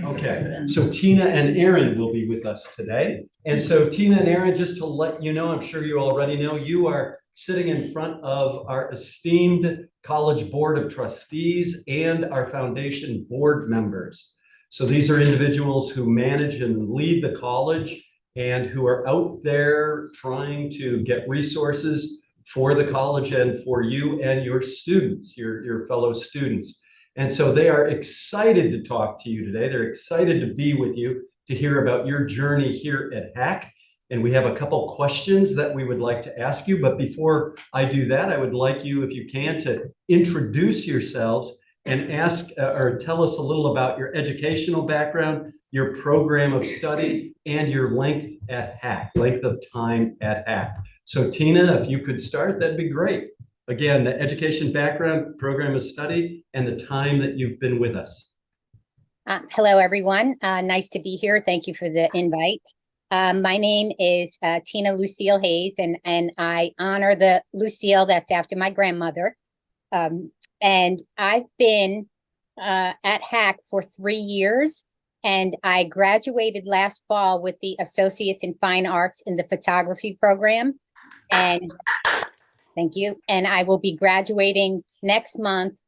Okay, so Tina and Aaron will be with us today. And so Tina and Aaron, just to let you know, I'm sure you already know, you are sitting in front of our esteemed College Board of Trustees and our foundation board members. So these are individuals who manage and lead the college and who are out there trying to get resources for the college and for you and your students, your fellow students. And so they are excited to talk to you today. They're excited to be with you to hear about your journey here at HAC. And we have a couple questions that we would like to ask you. But before I do that, I would like you, if you can, to introduce yourselves and ask or tell us a little about your educational background, your program of study, and your length at HAC, length of time at HAC. So Tina, if you could start, that'd be great. Again, the education background, program of study, and the time that you've been with us. Hello, everyone. Nice to be here. Thank you for the invite. My name is Tina Lucille Hayes, and I honor the Lucille that's after my grandmother. And I've been at HAC for 3 years, and I graduated last fall with the Associates in Fine Arts in the photography program. And thank you. And I will be graduating next month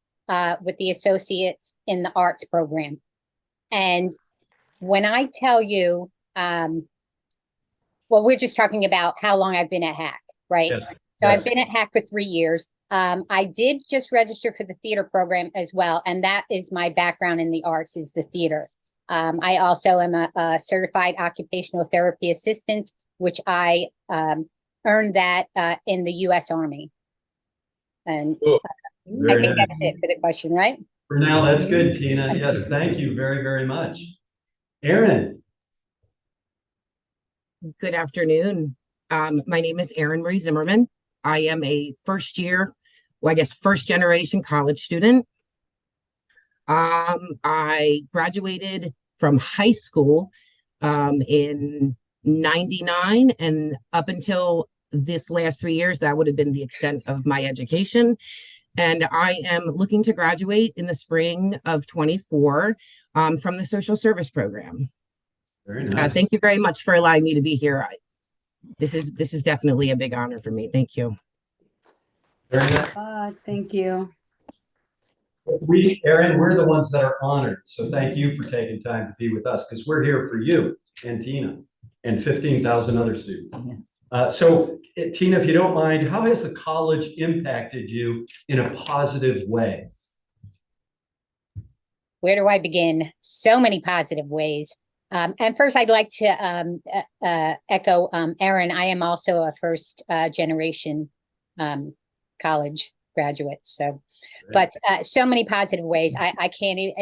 with the Associates in the Arts program. And when I tell you, well, we're just talking about how long I've been at HAC, right? Yes. So Yes. I've been at HAC for 3 years. I did just register for the theater program as well. And that is my background in the arts, is the theater. I also am a certified occupational therapy assistant, which I earned that in the U.S. Army. And I think that's it for the question, right? For now, that's good, Tina. Yes, thank you very, very much. Aaron. Good afternoon. My name is Erin Marie Zimmerman. I am a first generation college student. I graduated from high school in 99, and up until this last 3 years, that would have been the extent of my education. And I am looking to graduate in the spring of 24 from the social service program. Very nice. Thank you very much for allowing me to be here. This is definitely a big honor for me. Thank you. Very nice. Thank you. Aaron, we're the ones that are honored. So thank you for taking time to be with us, because we're here for you and Tina and 15,000 other students. So Tina, if you don't mind, how has the college impacted you in a positive way? Where do I begin? So many positive ways. And first, I'd like to echo Aaron. I am also a first generation college graduate. So, but so many positive ways. I can't even,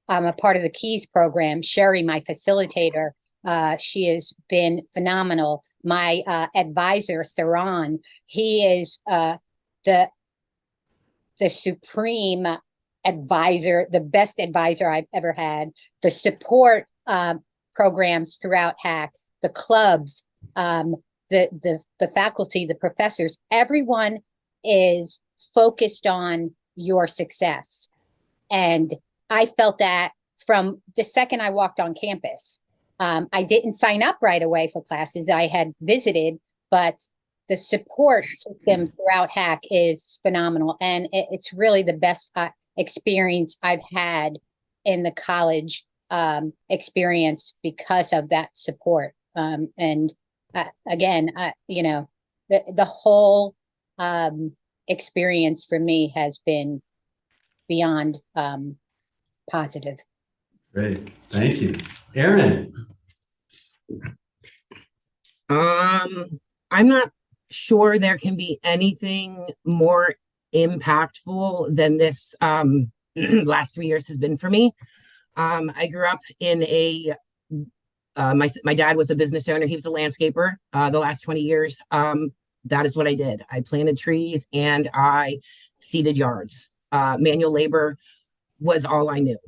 I'm a part of the Keys program. Sherry, my facilitator, she has been phenomenal. My advisor, Theron, he is the supreme advisor, the best advisor I've ever had. The support programs throughout HAC, the clubs, the faculty, the professors, everyone is focused on your success. And I felt that from the second I walked on campus. I didn't sign up right away for classes. I had visited, but the support system throughout HAC is phenomenal. And it's really the best experience I've had in the college experience because of that support. And again, you know, the whole experience for me has been beyond positive. Great, thank you. Aaron. I'm not sure there can be anything more impactful than this last 3 years has been for me. I grew up in my dad was a business owner. He was a landscaper. The last 20 years, that is what I did. I planted trees and I seeded yards. Manual labor was all I knew.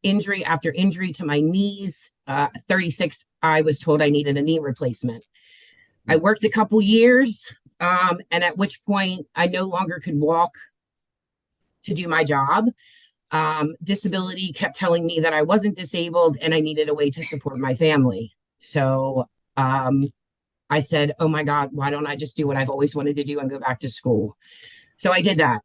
Injury after injury to my knees. 36, I was told I needed a knee replacement. I worked a couple years, and at which point I no longer could walk to do my job. Disability kept telling me that I wasn't disabled and I needed a way to support my family. So I said, oh my God, why don't I just do what I've always wanted to do and go back to school? So I did that.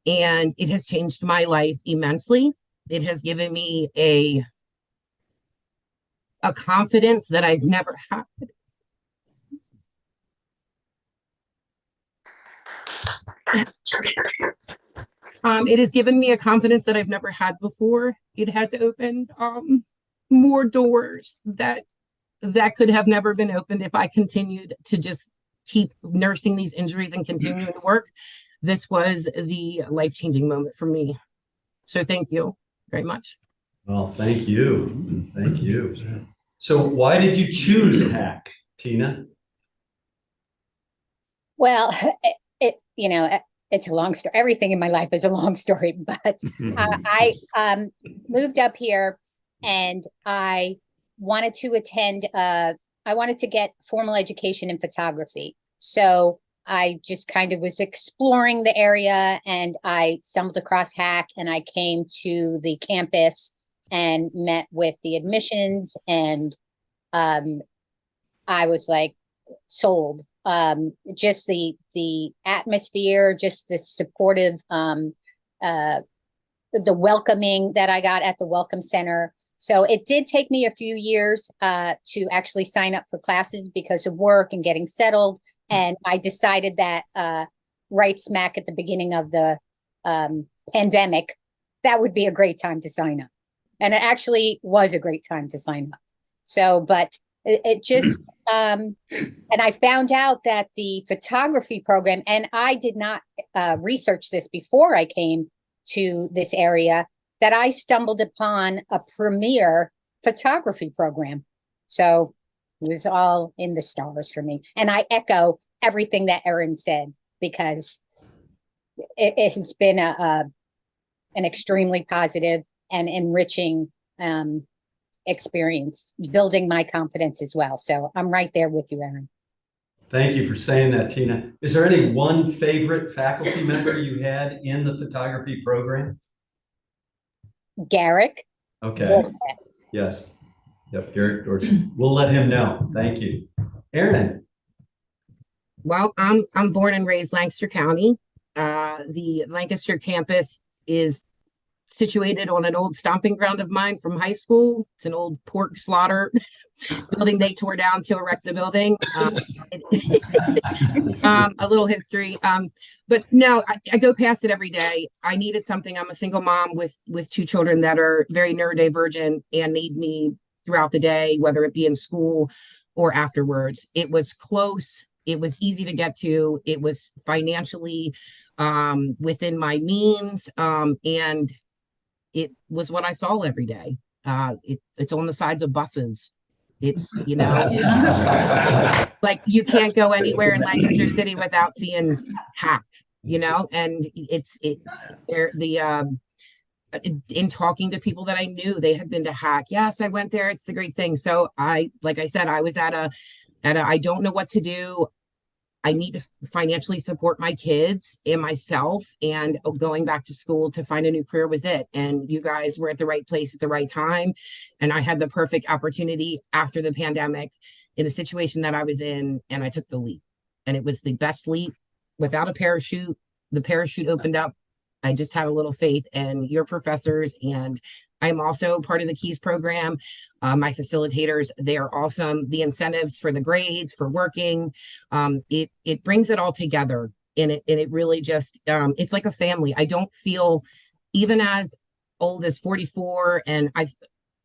And it has changed my life immensely. It has given me a confidence that I've never had. It has given me a confidence that I've never had before. It has opened more doors that could have never been opened if I continued to just keep nursing these injuries and continuing to work. This was the life-changing moment for me. So thank you very much. Well, thank you. Thank you. So why did you choose HAC, Tina? Well, it's a long story. Everything in my life is a long story, but I moved up here and I wanted to attend, I wanted to get formal education in photography. So I just kind of was exploring the area and I stumbled across HAC and I came to the campus and met with the admissions and I was like sold. Just the atmosphere, just the supportive, the welcoming that I got at the Welcome Center. So it did take me a few years to actually sign up for classes because of work and getting settled. And I decided that right smack at the beginning of the pandemic, that would be a great time to sign up. And it actually was a great time to sign up. So, but it just, and I found out that the photography program, and I did not research this before I came to this area, that I stumbled upon a premier photography program. So it was all in the stars for me. And I echo everything that Erin said, because it has been an extremely positive and enriching experience, building my confidence as well. So I'm right there with you, Erin. Thank you for saying that, Tina. Is there any one favorite faculty member you had in the photography program? Garrick. Okay. Dorset. Yes. Yep, Garrick Dorset. We'll let him know. Thank you. Erin. Well, I'm born and raised Lancaster County. The Lancaster campus is situated on an old stomping ground of mine from high school. It's an old pork slaughter building they tore down to erect the building. A little history. But no, I go past it every day. I needed something. I'm a single mom with two children that are very neurodivergent and need me throughout the day, whether it be in school or afterwards. It was close. It was easy to get to. It was financially within my means. And it was what I saw every day. It's on the sides of buses. It's, like you can't go anywhere in Lancaster City without seeing HAC, and in talking to people that I knew, they had been to HAC. Yes, I went there. It's the great thing. So like I said, I was at a I don't know what to do. I need to financially support my kids and myself, and going back to school to find a new career was it. And you guys were at the right place at the right time. And I had the perfect opportunity after the pandemic in the situation that I was in, and I took the leap. And it was the best leap without a parachute. The parachute opened up. I just had a little faith in your professors, and I'm also part of the KEYS program. My facilitators, they are awesome. The incentives for the grades, for working, it brings it all together. And it really just, it's like a family. I don't feel, even as old as 44, and I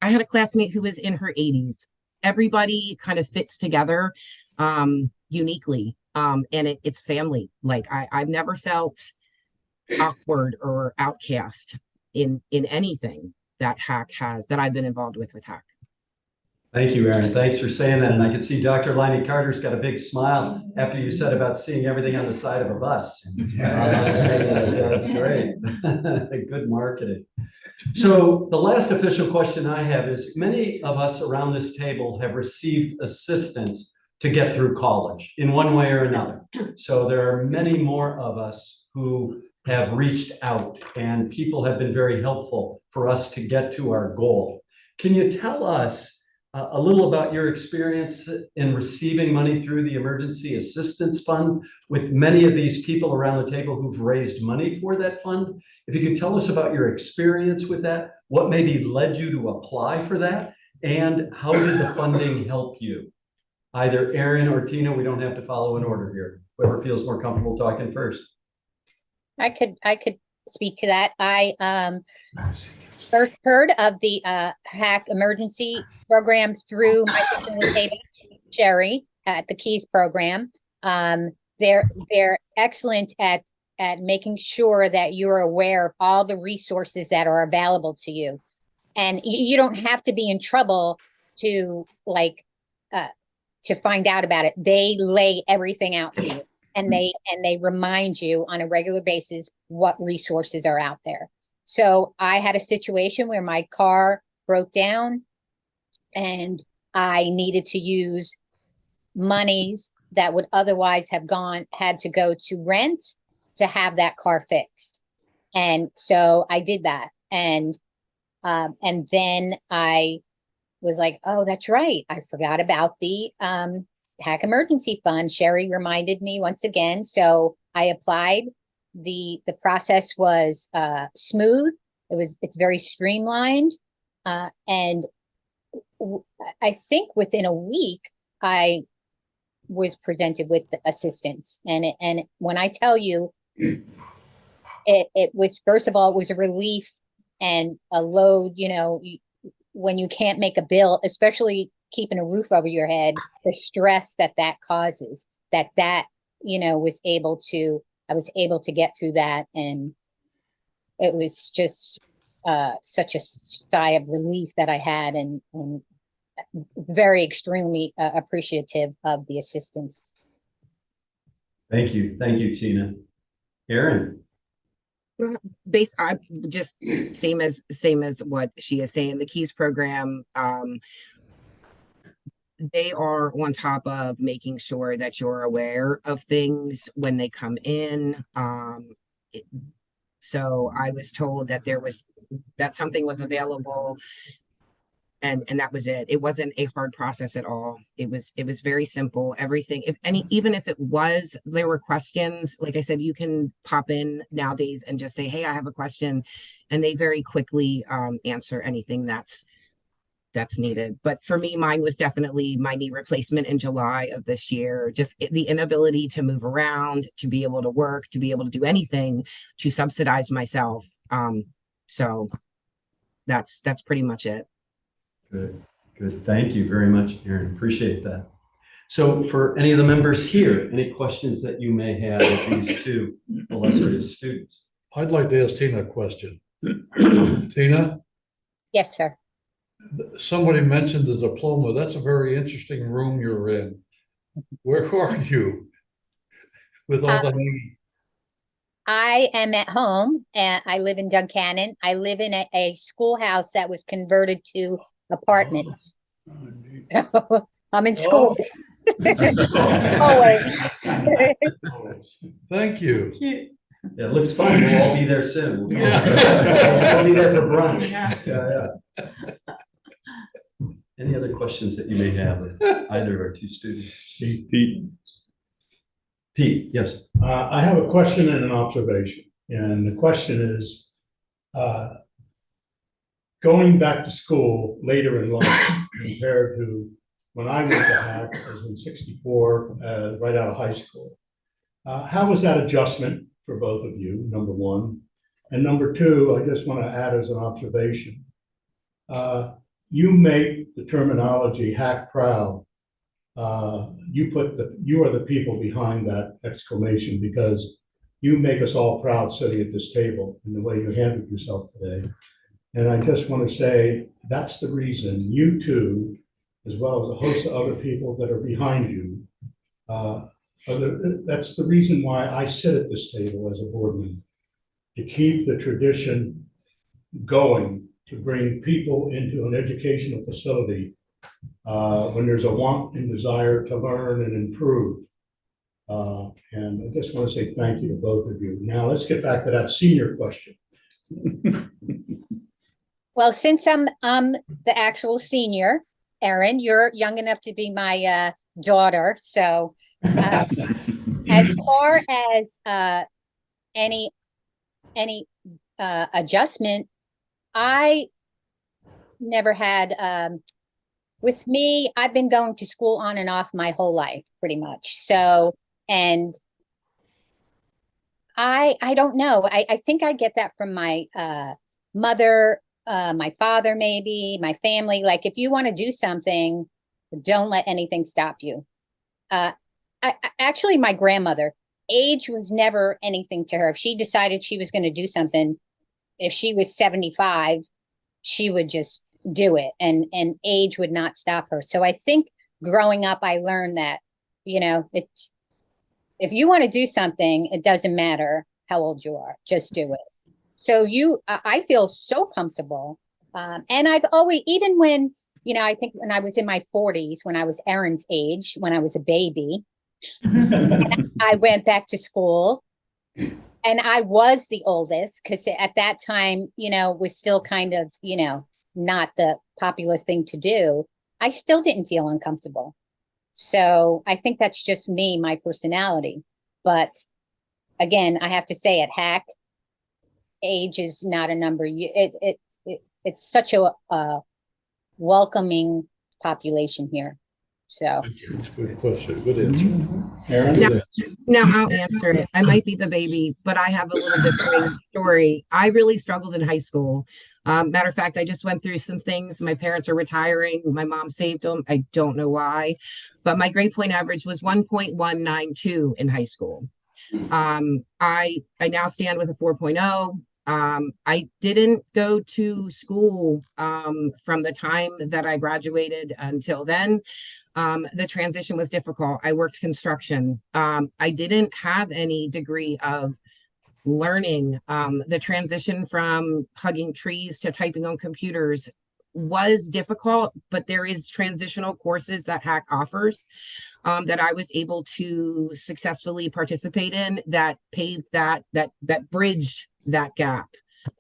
had a classmate who was in her 80s. Everybody kind of fits together uniquely. And it's family. Like I've never felt awkward or outcast in anything that HAC has, that I've been involved with HAC. Thank you, Erin. Thanks for saying that. And I can see Dr. Liney Carter's got a big smile after you said about seeing everything on the side of a bus. That's great. Good marketing. So the last official question I have is, many of us around this table have received assistance to get through college in one way or another. So there are many more of us who have reached out and people have been very helpful for us to get to our goal. Can you tell us a little about your experience in receiving money through the Emergency Assistance Fund with many of these people around the table who've raised money for that fund? If you could tell us about your experience with that, what maybe led you to apply for that, and how did the funding help you? Either Aaron or Tina, we don't have to follow an order here. Whoever feels more comfortable talking first. I could speak to that. I first heard of the HAC emergency program through my facilitator, Sherry, at the Keys program. They're excellent at making sure that you're aware of all the resources that are available to you. And you don't have to be in trouble to find out about it. They lay everything out for you, and they remind you on a regular basis what resources are out there. So I had a situation where my car broke down and I needed to use monies that would otherwise have had to go to rent to have that car fixed. And so I did that. And then I was like, oh, that's right. I forgot about the HAC emergency fund. Sherry reminded me once again. So I applied. The process was smooth. It's very streamlined. And I think within a week, I was presented with the assistance. And when I tell you, it was, first of all, it was a relief and a load, when you can't make a bill, especially keeping a roof over your head, the stress that causes, I was able to get through that. And it was just such a sigh of relief that I had, and very extremely appreciative of the assistance. Thank you. Thank you, Tina. Aaron. I just same as what she is saying. The Keys program, they are on top of making sure that you're aware of things when they come in. So I was told that something was available, and that was it. It wasn't a hard process at all. It was very simple. Everything, even if there were questions, like I said, you can pop in nowadays and just say, hey, I have a question, and they very quickly answer anything that's needed. But for me, mine was definitely my knee replacement in July of this year. Just the inability to move around, to be able to work, to be able to do anything, to subsidize myself. So that's pretty much it. Good. Thank you very much, Aaron. Appreciate that. So for any of the members here, any questions that you may have of these two illustrious students? I'd like to ask Tina a question. Tina? Yes, sir. Somebody mentioned the diploma. That's a very interesting room you're in. Where are you with all the hanging? I am at home, and I live in Duncannon. I live in a schoolhouse that was converted to apartments. I'm in school. Always. Thank you. Yeah, it looks fun. We'll all be there soon. We'll all be there for brunch. Yeah. Any other questions that you may have of either of our two students? Pete, yes. I have a question and an observation. And the question is, going back to school later in life compared to when I went to HAC, I was in 64, right out of high school. How was that adjustment for both of you, number one? And number two, I just want to add as an observation. You make the terminology HAC proud. You are the people behind that exclamation, because you make us all proud sitting at this table in the way you handled yourself today. And I just want to say that's the reason you two, as well as a host of other people that are behind you, that's the reason why I sit at this table as a board member, to keep the tradition going, to bring people into an educational facility when there's a want and desire to learn and improve. And I just want to say thank you to both of you. Now, let's get back to that senior question. Well, since I'm the actual senior, Erin, you're young enough to be my daughter. So as far as any adjustment, I never had with me, I've been going to school on and off my whole life, pretty much. So, and I don't know. I think I get that from my mother, my father, maybe my family. Like, if you want to do something, don't let anything stop you. Actually, my grandmother, age was never anything to her. If she decided she was going to do something, if she was 75, she would just do it, and age would not stop her. So I think growing up, I learned that, it's, if you want to do something, it doesn't matter how old you are, just do it. So I feel so comfortable. And I've always, even when, I think when I was in my 40s, when I was Erin's age, when I was a baby, I went back to school, and I was the oldest because at that time, was still kind of, not the popular thing to do. I still didn't feel uncomfortable. So I think that's just me, my personality. But again, I have to say, at Hack, age is not a number. It's such a welcoming population here. So It's a good question, good answer. Aaron? Good Yeah. answer. Now I'll answer it. I might be the baby, but I have a little bit of a story. I really struggled in high school. Matter of fact, I just went through some things. My parents are retiring. My mom saved them. I don't know why, but my grade point average was 1.192 in high school. I now stand with a 4.0. I didn't go to school from the time that I graduated until then. The transition was difficult. I worked construction. I didn't have any degree of learning. The transition from hugging trees to typing on computers was difficult, but there is transitional courses that Hack offers that I was able to successfully participate in that paved that bridged that gap.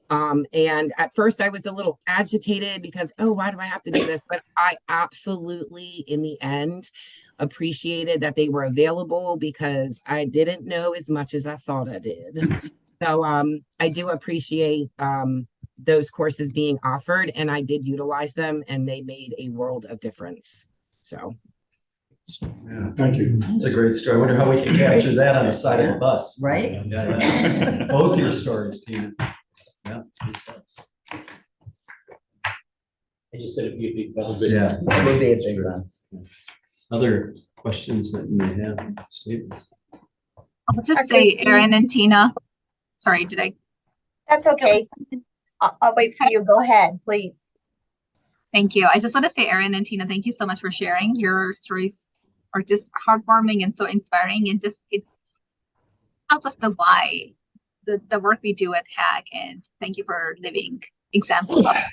And at first I was a little agitated because, oh, why do I have to do this? But I absolutely, in the end, appreciated that they were available because I didn't know as much as I thought I did. So I do appreciate those courses being offered, and I did utilize them, and they made a world of difference. So Yeah, Thank you. it's a great story. I wonder how we can capture that on the side of the bus. Right? Yeah. Both your stories, Tina. Yeah. I just said it'd be a big bus. Yeah. That would be a big one. Other questions that you may have, statements? I'll just say, Erin and Tina, sorry, did I? That's okay. I'll wait for you. Go ahead, please. Thank you. I just want to say, Erin and Tina, thank you so much for sharing. Your stories are just heartwarming and so inspiring, and just it helps us to why the work we do at Hack. And thank you for living examples of that.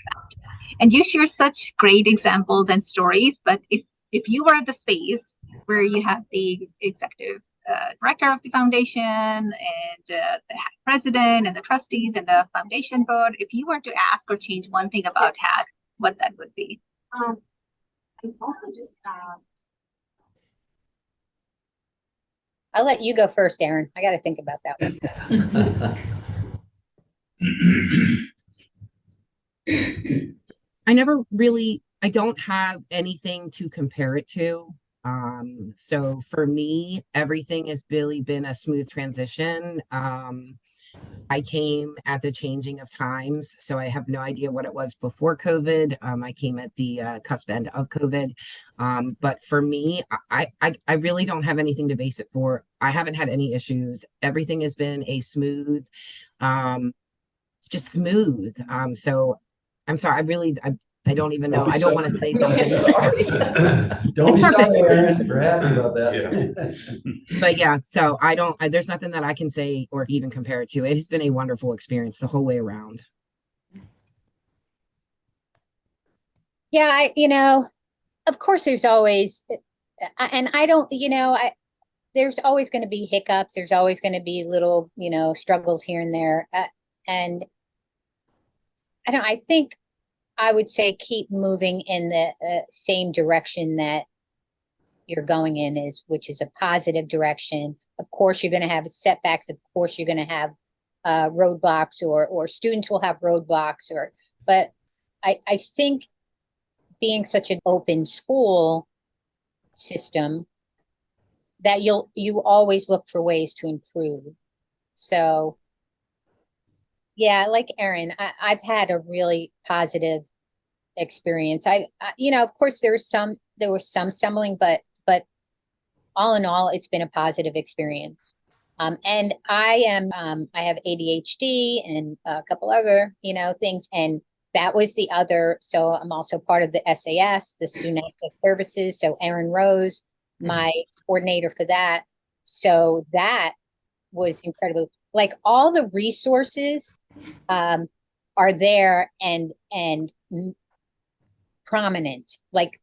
And you share such great examples and stories. But if you were at the space where you have the executive director of the foundation and the Hack president and the trustees and the foundation board, if you were to ask or change one thing about Hack, what that would be? I also just I'll let you go first, Erin. I got to think about that one. I don't have anything to compare it to. So for me, everything has really been a smooth transition. I came at the changing of times, so I have no idea what it was before COVID. I came at the cusp end of COVID. But for me, I really don't have anything to base it for. I haven't had any issues. Everything has been a smooth, it's just smooth. So I'm sorry, I don't even know. I don't want to say something. Don't be It's perfect. sorry, Erin. We're happy about that. But yeah, so there's nothing that I can say or even compare it to. It has been a wonderful experience the whole way around. Yeah, of course there's always, and I don't, there's always going to be hiccups. There's always going to be little, struggles here and there. And I think I would say keep moving in the same direction that you're going in, which is a positive direction. Of course, you're going to have setbacks. Of course, you're going to have roadblocks, or students will have roadblocks, but I think being such an open school system that you always look for ways to improve. So yeah, like Erin, I've had a really positive experience. Of course there was some stumbling, but all in all, it's been a positive experience. And I have ADHD and a couple other, things. And that was the other. So I'm also part of the SAS, the Student Active Services. So Erin Rose, my coordinator for that. So that was incredible. Like all the resources are there and prominent. Like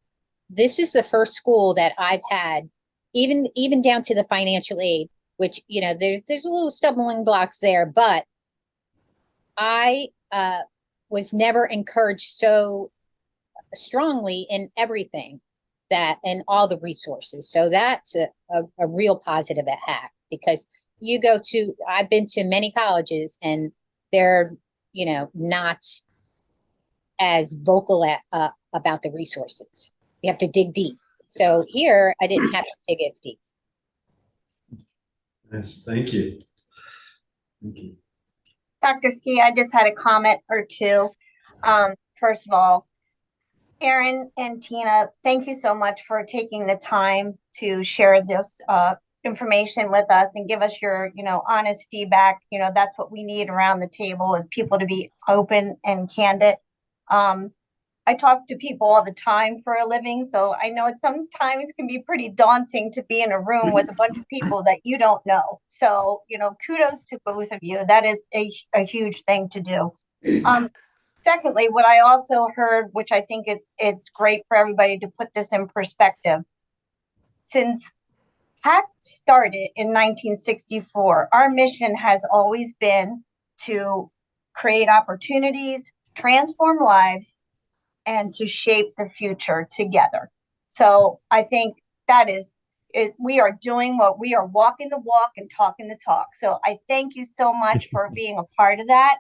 this is the first school that I've had, even down to the financial aid, which, there's a little stumbling blocks there, but I was never encouraged so strongly in everything and all the resources. So that's a real positive at HAC, because I've been to many colleges and they're, not as vocal about the resources. You have to dig deep. So here I didn't have to dig as deep. Yes, thank you. Thank you. Dr. Ski, I just had a comment or two. First of all, Erin and Tina, thank you so much for taking the time to share this information with us and give us your, honest feedback. That's what we need around the table, is people to be open and candid. I talk to people all the time for a living, so I know it sometimes can be pretty daunting to be in a room with a bunch of people that you don't know. So, kudos to both of you. That is a huge thing to do. Secondly, what I also heard, which I think it's great for everybody to put this in perspective. Since HAC started in 1964, our mission has always been to create opportunities, transform lives, and to shape the future together. So I think that we are doing what we are walking the walk and talking the talk. So I thank you so much for being a part of that.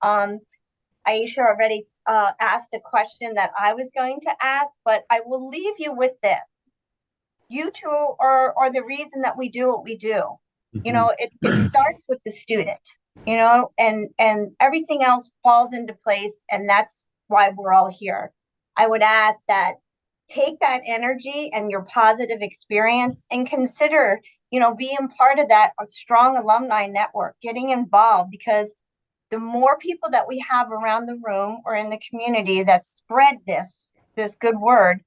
Aisha already asked a question that I was going to ask, but I will leave you with this. You two are the reason that we do what we do. It starts with the student, and everything else falls into place, and that's why we're all here. I would ask that take that energy and your positive experience and consider, being part of that a strong alumni network, getting involved, because the more people that we have around the room or in the community that spread this good word,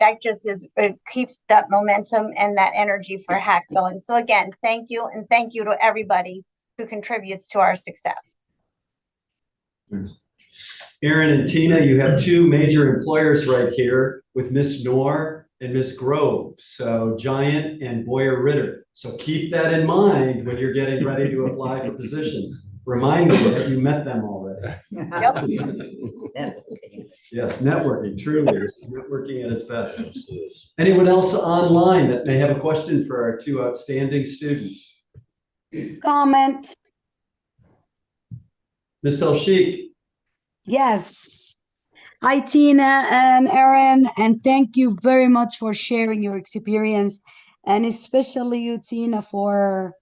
that just it keeps that momentum and that energy for HAC going. So again, thank you, and thank you to everybody who contributes to our success. Thanks. Erin and Tina, you have two major employers right here with Miss Knorr and Miss Grove. So Giant and Boyer Ritter. So keep that in mind when you're getting ready to apply for positions. Remind me that you met them already. Yep. Yes, networking, truly, this is networking at its best. Anyone else online that may have a question for our two outstanding students? Comment. Ms. El-Sheikh. Yes. Hi, Tina and Erin, and thank you very much for sharing your experience, and especially you, Tina, for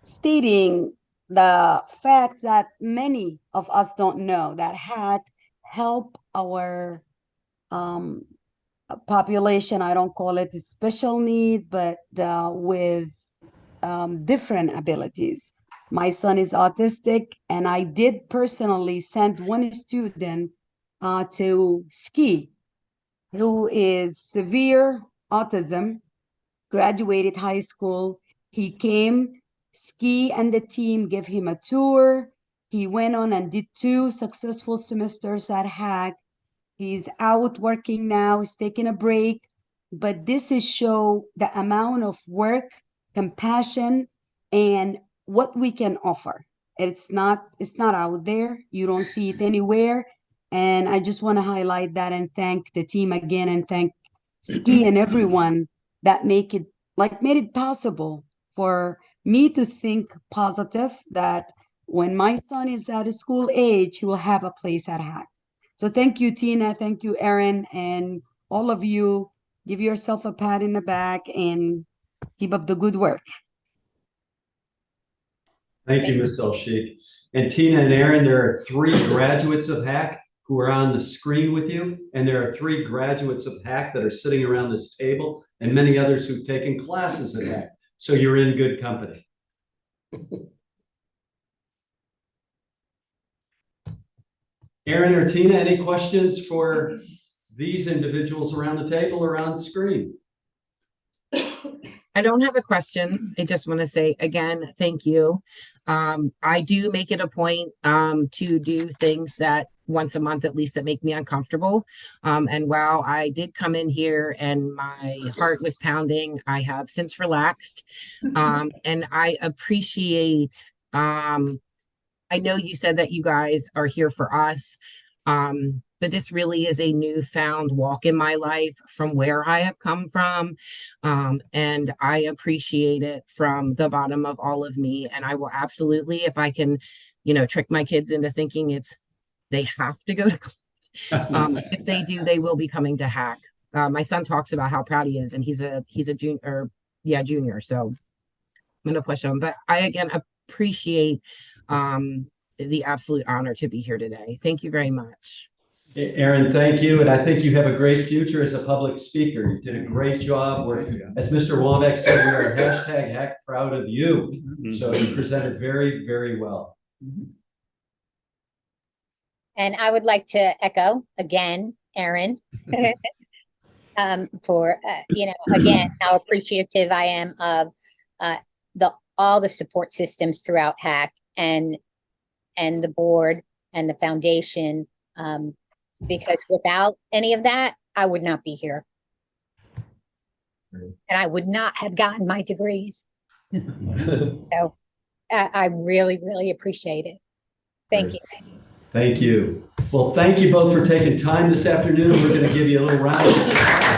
stating the fact that many of us don't know that HAC help our population. I don't call it a special need, but with different abilities. My son is autistic, and I did personally send one student to Ski, who is severe autism, graduated high school. He came, Ski and the team gave him a tour. He went on and did 2 successful semesters at HAC. He's out working now, he's taking a break. but this is show the amount of work, compassion, and what we can offer. It's not out there. You don't see it anywhere. And I just want to highlight that and thank the team again, and thank Ski and everyone that made it possible for me to think positive that when my son is at a school age, he will have a place at HAC. So thank you, Tina. Thank you, Erin, and all of you. Give yourself a pat in the back and keep up the good work. Thank you, Ms. El-Sheikh. And Tina and Erin, there are 3 graduates of HAC who are on the screen with you, and there are 3 graduates of HAC that are sitting around this table, and many others who've taken classes at HAC. So you're in good company. Erin or Tina, any questions for these individuals around the table or on the screen? I don't have a question. I just want to say again, thank you. I do make it a point to do things that once a month at least that make me uncomfortable. And while I did come in here and my heart was pounding, I have since relaxed. And I appreciate, I know you said that you guys are here for us. But this really is a newfound walk in my life from where I have come from. And I appreciate it from the bottom of all of me. And I will absolutely, if I can, trick my kids into thinking they have to go to college. If they do, they will be coming to HAC. My son talks about how proud he is, and he's a junior. So I'm no question. But I again appreciate the absolute honor to be here today. Thank you very much. Erin, thank you. And I think you have a great future as a public speaker. You did a great job. As Mr. Wambach said, we are #HAC proud of you. So you presented very, very well. And I would like to echo again, Erin, for, again, how appreciative I am of all the support systems throughout HAC and the board and the foundation. Because without any of that, I would not be here. And I would not have gotten my degrees. So I really, really appreciate it. Thank you. Thank you. Well, thank you both for taking time this afternoon. We're going to give you a little round.